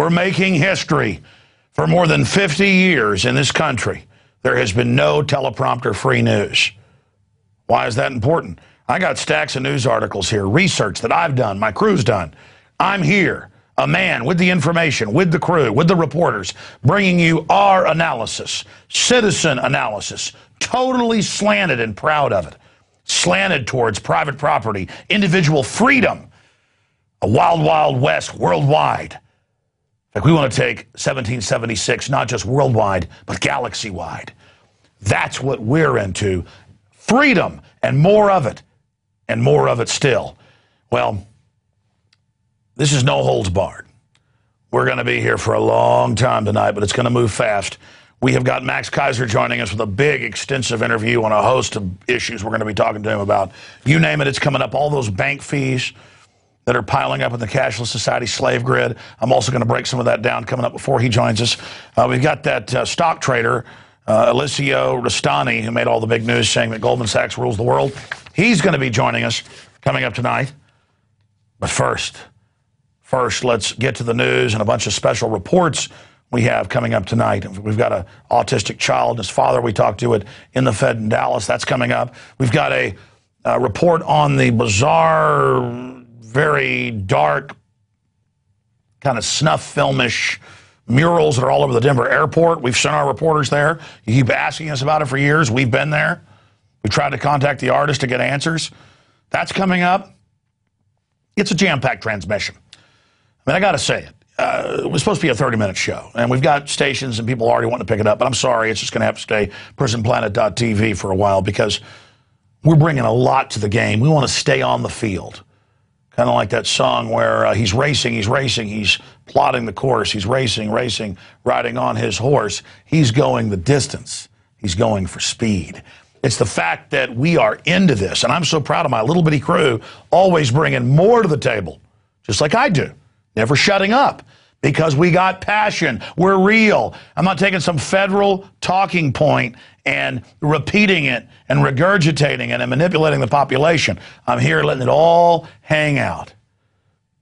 We're making history. For more than 50 years in this country, there has been no teleprompter-free news. Why is that important? I got stacks of news articles here, research that I've done, my crew's done. I'm here, a man with the information, with the crew, with the reporters, bringing you our analysis, citizen analysis, totally slanted and proud of it. Slanted towards private property, individual freedom, a wild, wild west worldwide. In fact, we want to take 1776, not just worldwide, but galaxy-wide. That's what we're into. Freedom and more of it still. Well, this is no holds barred. We're going to be here for a long time tonight, but it's going to move fast. We have got Max Keiser joining us with a big, extensive interview on a host of issues we're going to be talking to him about. You name it, it's coming up. All those bank fees that are piling up in the cashless society slave grid. I'm also going to break some of that down coming up before he joins us. We've got that stock trader, Alessio Rastani, who made all the big news saying that Goldman Sachs rules the world. He's going to be joining us coming up tonight. But first, let's get to the news and a bunch of special reports we have coming up tonight. We've got an autistic child and his father we talked to it in the Fed in Dallas. That's coming up. We've got a report on the bizarre, very dark, kind of snuff filmish murals that are all over the Denver airport. We've sent our reporters there. You keep asking us about it for years. We've been there. We tried to contact the artist to get answers. That's coming up. It's a jam-packed transmission. I mean, I got to say it. It was supposed to be a 30-minute show, and we've got stations and people already wanting to pick it up, but I'm sorry, it's just going to have to stay prisonplanet.tv for a while because we're bringing a lot to the game. We want to stay on the field. Kind of like that song where he's racing, he's plotting the course, he's racing, riding on his horse. He's going the distance. He's going for speed. It's the fact that we are into this, and I'm so proud of my little bitty crew, always bringing more to the table, just like I do. Never shutting up, because we got passion. We're real. I'm not taking some federal talking point and repeating it and regurgitating it and manipulating the population. I'm here letting it all hang out.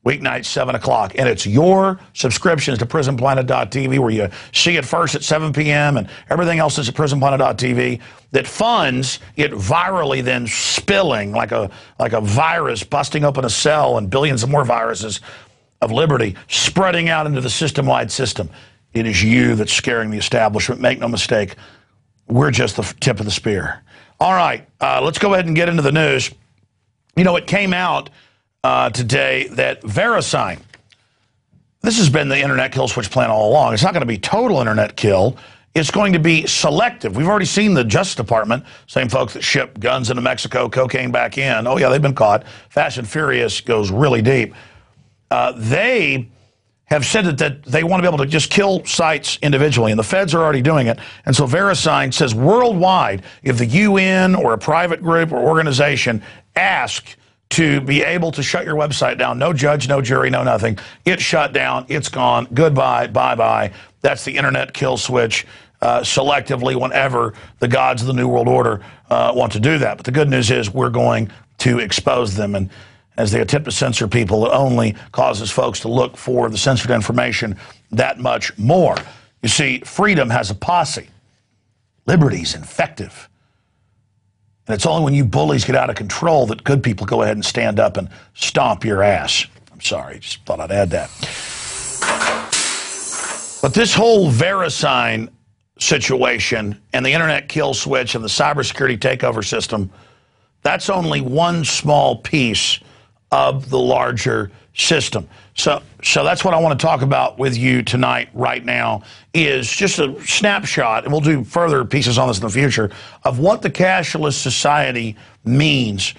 Weeknights, 7 o'clock. And it's your subscriptions to prisonplanet.tv where you see it first at 7 p.m. and everything else is at prisonplanet.tv that funds it virally then spilling like a virus busting open a cell and billions of more viruses of liberty spreading out into the system-wide system. It is you that's scaring the establishment. Make no mistake. We're just the tip of the spear. All right, let's go ahead and get into the news. You know, it came out today that VeriSign, this has been the internet kill switch plan all along. It's not going to be total internet kill. It's going to be selective. We've already seen the Justice Department, same folks that ship guns into Mexico, cocaine back in. Oh, yeah, they've been caught. Fast and Furious goes really deep. They have said that they want to be able to just kill sites individually, and the feds are already doing it. And so VeriSign says worldwide, if the UN or a private group or organization ask to be able to shut your website down, no judge, no jury, no nothing, it's shut down, it's gone, goodbye, bye-bye. That's the internet kill switch selectively whenever the gods of the New World Order want to do that. But the good news is we're going to expose them, and as they attempt to censor people, it only causes folks to look for the censored information that much more. You see, freedom has a posse. Liberty's infective. And it's only when you bullies get out of control that good people go ahead and stand up and stomp your ass. I'm sorry, just thought I'd add that. But this whole VeriSign situation and the internet kill switch and the cybersecurity takeover system, that's only one small piece of the larger system. So that's what I want to talk about with you tonight, right now, is just a snapshot, and we'll do further pieces on this in the future, of what the cashless society means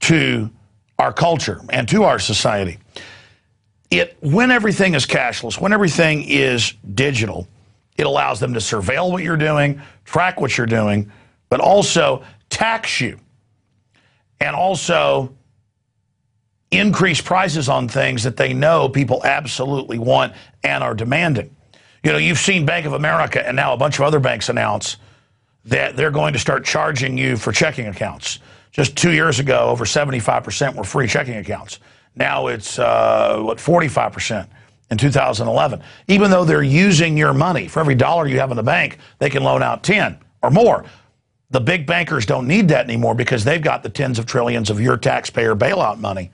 to our culture and to our society. When everything is cashless, when everything is digital, it allows them to surveil what you're doing, track what you're doing, but also tax you, and also increase prices on things that they know people absolutely want and are demanding. You know, you've seen Bank of America and now a bunch of other banks announce that they're going to start charging you for checking accounts. Just 2 years ago, over 75% were free checking accounts. Now it's, 45%. in 2011. Even though they're using your money. For every dollar you have in the bank, they can loan out 10 or more. The big bankers don't need that anymore because they've got the tens of trillions of your taxpayer bailout money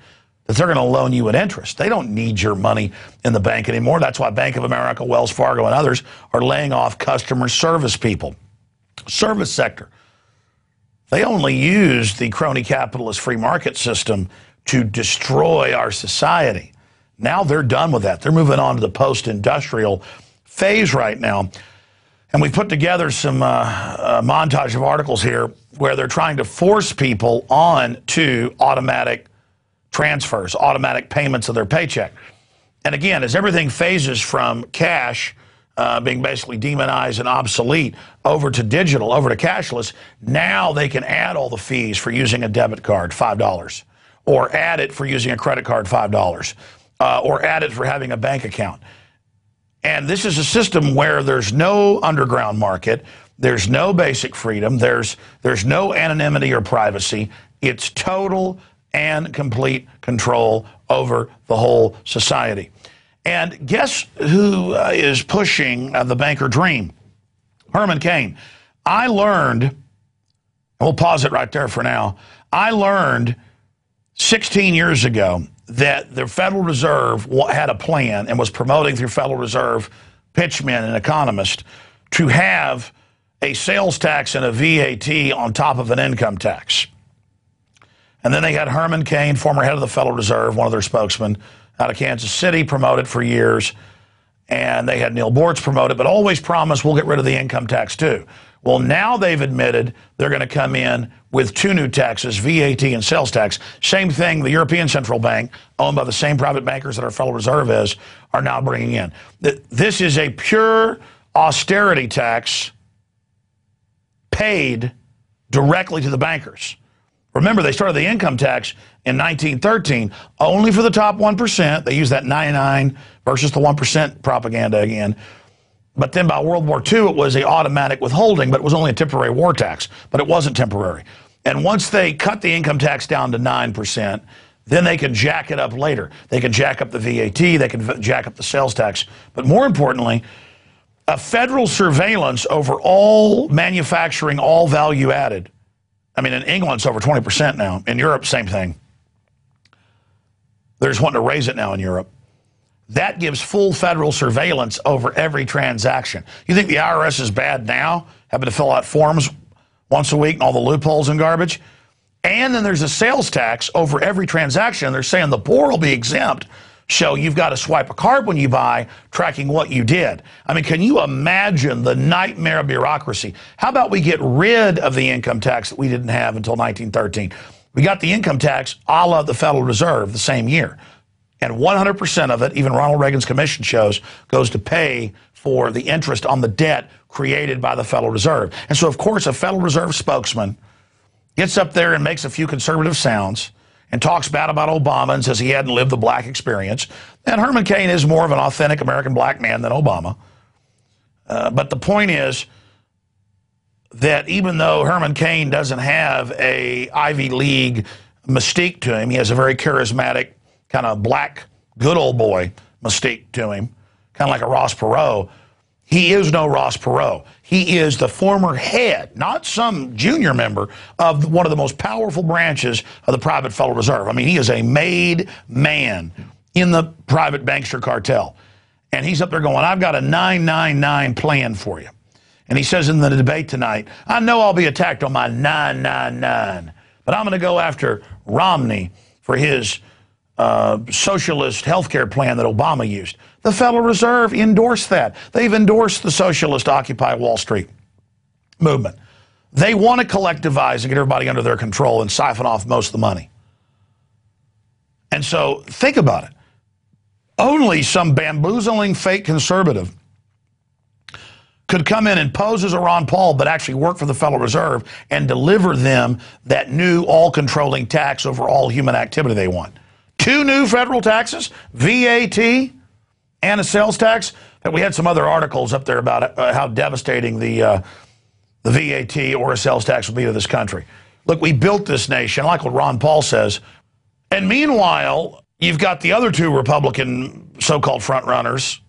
that they're going to loan you at interest. They don't need your money in the bank anymore. That's why Bank of America, Wells Fargo, and others are laying off customer service people. Service sector. They only use the crony capitalist free market system to destroy our society. Now they're done with that. They're moving on to the post-industrial phase right now. And we put together some montage of articles here where they're trying to force people on to automatic transfers, automatic payments of their paycheck. And again, as everything phases from cash being basically demonized and obsolete over to digital, over to cashless, now they can add all the fees for using a debit card, $5, or add it for using a credit card, $5, or add it for having a bank account. And this is a system where there's no underground market, there's no basic freedom, there's no anonymity or privacy. It's total and complete control over the whole society. And guess who is pushing the banker dream? Herman Cain. I learned, we'll pause it right there for now, I learned 16 years ago that the Federal Reserve had a plan and was promoting through Federal Reserve pitchmen and economists to have a sales tax and a VAT on top of an income tax. And then they had Herman Cain, former head of the Federal Reserve, one of their spokesmen out of Kansas City, promoted for years. And they had Neil Bortz promoted, but always promised we'll get rid of the income tax too. Well, now they've admitted they're going to come in with two new taxes, VAT and sales tax. Same thing the European Central Bank, owned by the same private bankers that our Federal Reserve is, are now bringing in. This is a pure austerity tax paid directly to the bankers. Remember, they started the income tax in 1913 only for the top 1%. They used that 99 versus the 1% propaganda again. But then by World War II, it was the automatic withholding, but it was only a temporary war tax. But it wasn't temporary. And once they cut the income tax down to 9%, then they could jack it up later. They could jack up the VAT, they could jack up the sales tax. But more importantly, a federal surveillance over all manufacturing, all value added. I mean, in England, it's over 20% now. In Europe, same thing. They're just wanting to raise it now in Europe. That gives full federal surveillance over every transaction. You think the IRS is bad now, having to fill out forms once a week and all the loopholes and garbage? And then there's a sales tax over every transaction. They're saying the poor will be exempt. So you've got to swipe a card when you buy, tracking what you did. I mean, can you imagine the nightmare of bureaucracy? How about we get rid of the income tax that we didn't have until 1913? We got the income tax a la the Federal Reserve the same year. And 100% of it, even Ronald Reagan's commission shows, goes to pay for the interest on the debt created by the Federal Reserve. And so, of course, a Federal Reserve spokesman gets up there and makes a few conservative sounds and talks bad about Obama and says he hadn't lived the black experience. And Herman Cain is more of an authentic American black man than Obama. But the point is that even though Herman Cain doesn't have a Ivy League mystique to him, he has a very charismatic, kind of black, good old boy mystique to him, kind of like a Ross Perot. He is no Ross Perot. He is the former head, not some junior member, of one of the most powerful branches of the private Federal Reserve. I mean, he is a made man in the private bankster cartel. And he's up there going, I've got a 999 plan for you. And he says in the debate tonight, I know I'll be attacked on my 999, but I'm going to go after Romney for his socialist health care plan that Obama used. The Federal Reserve endorsed that. They've endorsed the socialist Occupy Wall Street movement. They want to collectivize and get everybody under their control and siphon off most of the money. And so think about it. Only some bamboozling fake conservative could come in and pose as a Ron Paul, but actually work for the Federal Reserve and deliver them that new all-controlling tax over all human activity they want. 2 new federal taxes, VAT and a sales tax. And we had some other articles up there about how devastating the VAT or a sales tax will be to this country. Look, we built this nation, like what Ron Paul says. And meanwhile, you've got the other two Republican so-called frontrunners,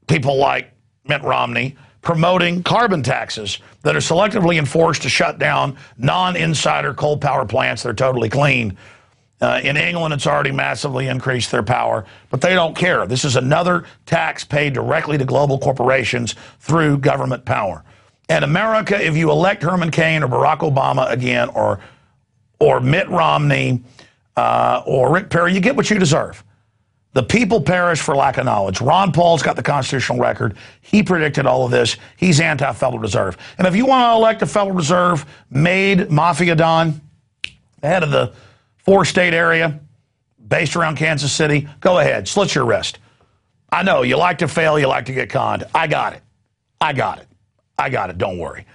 people like Mitt Romney, promoting carbon taxes that are selectively enforced to shut down non-insider coal power plants that are totally clean. In England, it's already massively increased their power, but they don't care. This is another tax paid directly to global corporations through government power. And America, if you elect Herman Cain or Barack Obama again, or Mitt Romney, or Rick Perry, you get what you deserve. The people perish for lack of knowledge. Ron Paul's got the constitutional record. He predicted all of this. He's anti-Federal Reserve. And if you want to elect a Federal Reserve made Mafia Don, the head of the 4-state area based around Kansas City, go ahead, slit your wrist. I know you like to fail, you like to get conned. I got it. I got it. I got it. Don't worry.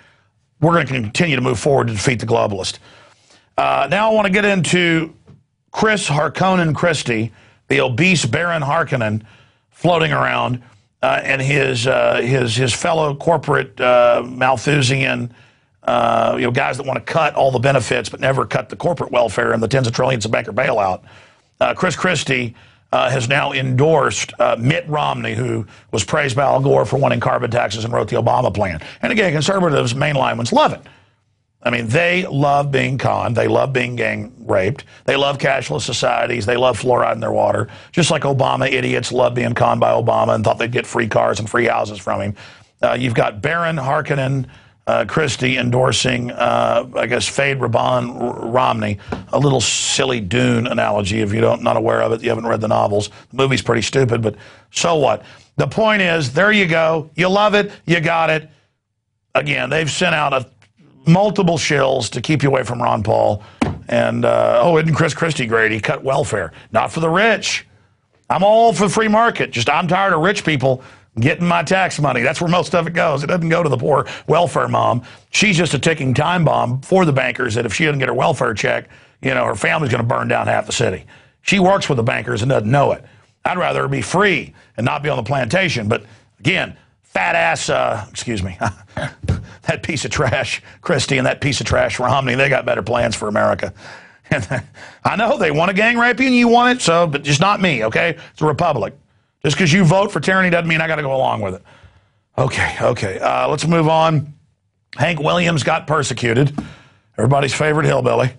We're going to continue to move forward to defeat the globalist. Now I want to get into Chris Harkonnen Christie, the obese Baron Harkonnen, floating around, and his fellow corporate Malthusian, guys that want to cut all the benefits but never cut the corporate welfare and the tens of trillions of banker bailout. Chris Christie has now endorsed Mitt Romney, who was praised by Al Gore for wanting carbon taxes and wrote the Obama plan. And again, conservatives, mainline ones, love it. I mean, they love being conned. They love being gang raped. They love cashless societies. They love fluoride in their water. Just like Obama idiots love being conned by Obama and thought they'd get free cars and free houses from him. You've got Baron Harkonnen Christie endorsing, I guess, Fade Romney, a little silly Dune analogy. If you're not aware of it, you haven't read the novels. The movie's pretty stupid, but so what? The point is, there you go. You love it. You got it. Again, they've sent out multiple shills to keep you away from Ron Paul. And, isn't Chris Christie great? He cut welfare. Not for the rich. I'm all for the free market. Just I'm tired of rich people getting my tax money. That's where most of it goes. It doesn't go to the poor welfare mom. She's just a ticking time bomb for the bankers that if she doesn't get her welfare check, her family's going to burn down half the city. She works with the bankers and doesn't know it. I'd rather her be free and not be on the plantation. But, again, fat ass, excuse me, that piece of trash, Christie, and that piece of trash, Romney, they got better plans for America. And I know they want to gang rape you and you want it, but just not me, okay? It's a republic. Just because you vote for tyranny doesn't mean I got to go along with it. Okay. Let's move on. Hank Williams got persecuted. Everybody's favorite hillbilly.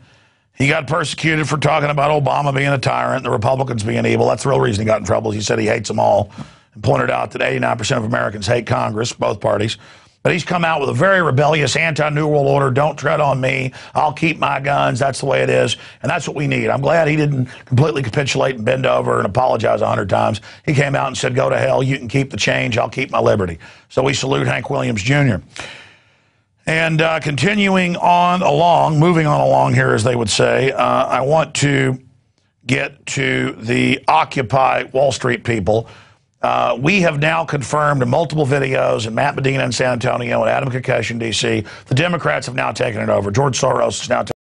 He got persecuted for talking about Obama being a tyrant and the Republicans being evil. That's the real reason he got in trouble. He said he hates them all and pointed out that 89% of Americans hate Congress, both parties. But he's come out with a very rebellious anti-New World Order, don't tread on me, I'll keep my guns, that's the way it is, and that's what we need. I'm glad he didn't completely capitulate and bend over and apologize 100 times. He came out and said, go to hell, you can keep the change, I'll keep my liberty. So we salute Hank Williams Jr. And moving on along here, as they would say, I want to get to the Occupy Wall Street people. We have now confirmed in multiple videos, and Matt Medina in San Antonio and Adam Kokesh in D.C., the Democrats have now taken it over. George Soros is now